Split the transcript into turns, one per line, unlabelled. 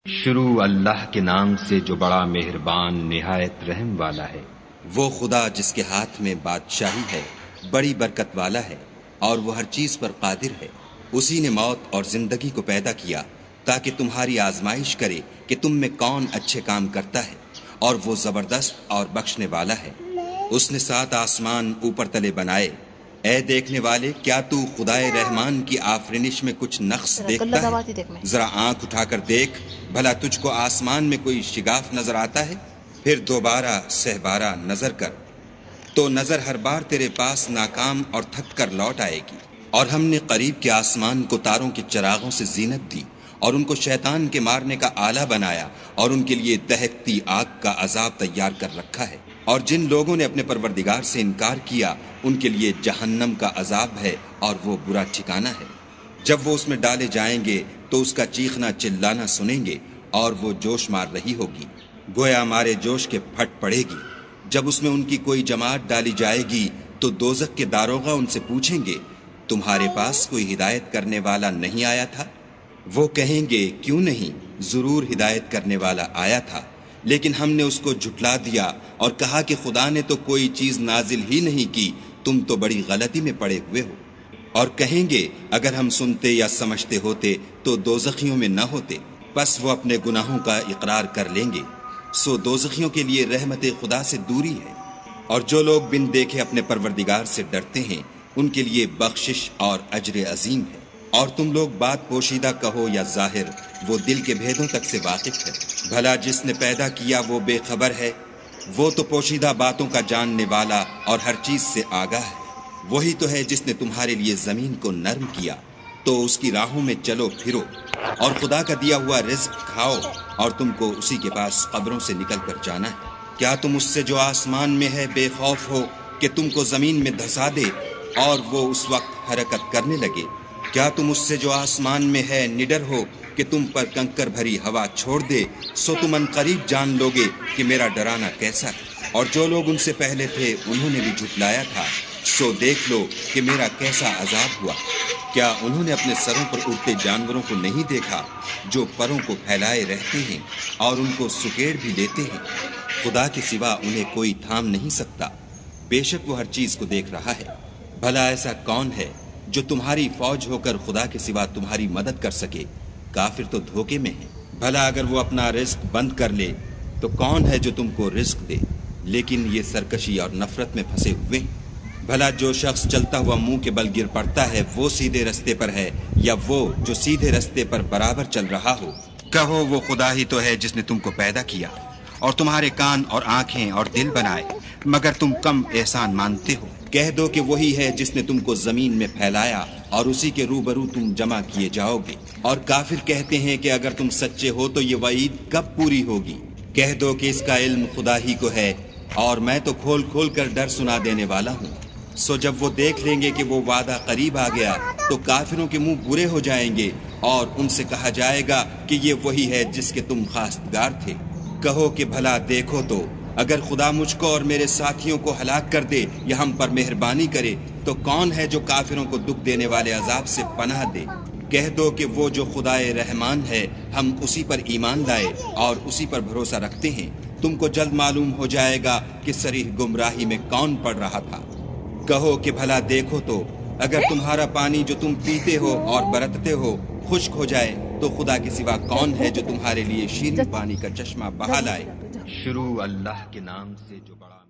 شروع اللہ کے نام سے جو بڑا مہربان نہایت رحم والا ہے۔
وہ خدا جس کے ہاتھ میں بادشاہی ہے، بڑی برکت والا ہے اور وہ ہر چیز پر قادر ہے۔ اسی نے موت اور زندگی کو پیدا کیا تاکہ تمہاری آزمائش کرے کہ تم میں کون اچھے کام کرتا ہے، اور وہ زبردست اور بخشنے والا ہے۔ اس نے 7 آسمان اوپر تلے بنائے۔ اے دیکھنے والے، کیا تو خدائے رحمان کی آفرینش میں کچھ نقص دیکھتا ہے؟ ذرا آنکھ اٹھا کر دیکھ، بھلا تجھ کو آسمان میں کوئی شگاف نظر آتا ہے؟ پھر دوبارہ سہبارہ نظر کر تو نظر ہر بار تیرے پاس ناکام اور تھک کر لوٹ آئے گی۔ اور ہم نے قریب کے آسمان کو تاروں کے چراغوں سے زینت دی، اور ان کو شیطان کے مارنے کا آلہ بنایا، اور ان کے لیے دہکتی آگ کا عذاب تیار کر رکھا ہے۔ اور جن لوگوں نے اپنے پروردگار سے انکار کیا، ان کے لیے جہنم کا عذاب ہے، اور وہ برا ٹھکانہ ہے۔ جب وہ اس میں ڈالے جائیں گے تو اس کا چیخنا چلانا سنیں گے، اور وہ جوش مار رہی ہوگی، گویا مارے جوش کے پھٹ پڑے گی۔ جب اس میں ان کی کوئی جماعت ڈالی جائے گی تو دوزخ کے داروغہ ان سے پوچھیں گے، تمہارے پاس کوئی ہدایت کرنے والا نہیں آیا تھا؟ وہ کہیں گے، کیوں نہیں، ضرور ہدایت کرنے والا آیا تھا، لیکن ہم نے اس کو جھٹلا دیا اور کہا کہ خدا نے تو کوئی چیز نازل ہی نہیں کی، تم تو بڑی غلطی میں پڑے ہوئے ہو۔ اور کہیں گے، اگر ہم سنتے یا سمجھتے ہوتے تو دوزخیوں میں نہ ہوتے۔ پس وہ اپنے گناہوں کا اقرار کر لیں گے، سو دوزخیوں کے لیے رحمت خدا سے دوری ہے۔ اور جو لوگ بن دیکھے اپنے پروردگار سے ڈرتے ہیں، ان کے لیے بخشش اور اجر عظیم ہے۔ اور تم لوگ بات پوشیدہ کہو یا ظاہر، وہ دل کے بھیدوں تک سے واقف ہے۔ بھلا جس نے پیدا کیا وہ بے خبر ہے؟ وہ تو پوشیدہ باتوں کا جاننے والا اور ہر چیز سے آگاہ ہے۔ وہی تو ہے جس نے تمہارے لیے زمین کو نرم کیا، تو اس کی راہوں میں چلو پھرو، اور خدا کا دیا ہوا رزق کھاؤ، اور تم کو اسی کے پاس قبروں سے نکل کر جانا ہے۔ کیا تم اس سے جو آسمان میں ہے بے خوف ہو کہ تم کو زمین میں دھسا دے اور وہ اس وقت حرکت کرنے لگے؟ کیا تم اس سے جو آسمان میں ہے نڈر ہو کہ تم پر کنکر بھری ہوا چھوڑ دے؟ سو تم ان قریب جان لوگے کہ میرا ڈرانا کیسا ہے۔ اور جو لوگ ان سے پہلے تھے انہوں نے بھی جھٹلایا تھا، سو دیکھ لو کہ میرا کیسا عذاب ہوا۔ کیا انہوں نے اپنے سروں پر اڑتے جانوروں کو نہیں دیکھا جو پروں کو پھیلائے رہتے ہیں اور ان کو سکیڑ بھی لیتے ہیں؟ خدا کے سوا انہیں کوئی تھام نہیں سکتا، بے شک وہ ہر چیز کو دیکھ رہا ہے۔ بھلا ایسا کون ہے جو تمہاری فوج ہو کر خدا کے سوا تمہاری مدد کر سکے؟ کافر تو دھوکے میں ہیں۔ بھلا اگر وہ اپنا رزق بند کر لے تو کون ہے جو تم کو رزق دے؟ لیکن یہ سرکشی اور نفرت میں پھنسے ہوئے ہیں۔ بھلا جو شخص چلتا ہوا منہ کے بل گر پڑتا ہے وہ سیدھے رستے پر ہے، یا وہ جو سیدھے رستے پر برابر چل رہا ہو؟ کہو، وہ خدا ہی تو ہے جس نے تم کو پیدا کیا اور تمہارے کان اور آنکھیں اور دل بنائے، مگر تم کم احسان مانتے ہو۔ کہہ دو کہ وہی ہے جس نے تم کو زمین میں پھیلایا اور اسی کے روبرو تم جمع کیے جاؤ گے۔ اور کافر کہتے ہیں کہ اگر تم سچے ہو تو یہ وعید کب پوری ہوگی؟ کہہ دو کہ اس کا علم خدا ہی کو ہے، اور میں تو کھول کھول کر ڈر سنا دینے والا ہوں۔ سو جب وہ دیکھ لیں گے کہ وہ وعدہ قریب آ گیا تو کافروں کے منہ برے ہو جائیں گے، اور ان سے کہا جائے گا کہ یہ وہی ہے جس کے تم خواستگار تھے۔ کہو کہ بھلا دیکھو تو، اگر خدا مجھ کو اور میرے ساتھیوں کو ہلاک کر دے یا ہم پر مہربانی کرے تو کون ہے جو کافروں کو دکھ دینے والے عذاب سے پناہ دے؟ کہہ دو کہ وہ جو خدائے رحمان ہے، ہم اسی پر ایمان لائے اور اسی پر بھروسہ رکھتے ہیں۔ تم کو جلد معلوم ہو جائے گا کہ صریح گمراہی میں کون پڑ رہا تھا۔ کہو کہ بھلا دیکھو تو، اگر تمہارا پانی جو تم پیتے ہو اور برتتے ہو خشک ہو جائے تو خدا کے سوا کون ہے جو تمہارے لیے شیریں پانی کا چشمہ بہا لائے؟
شروع اللہ کے نام سے جو بڑا